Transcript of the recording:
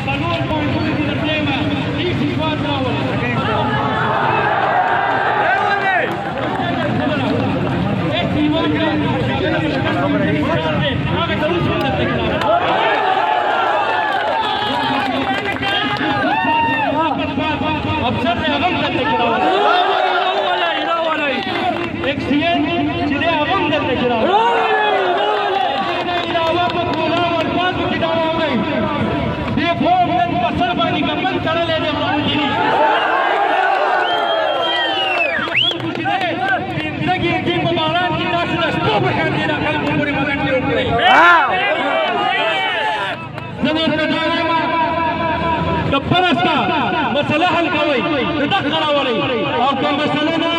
څلور پوینټونه دي د درېیمه ایف هېواد راولي افسر نے اغم کرنے کی راولی ایکسیئن چلے اغم کرنے کی راولی علاوہ پکولا ورکاتو کی دعوی گئی دے فوق دن پسر بانی کا من کرے لے دے راولی زندگی کی مباران کی ناصر اشتو بخیر دینا کل پوری مدن کی اٹھ رہی زمین رجانے میں دپرستا مسئلہ حل کوئی دق غراولی او کوم مسئلہ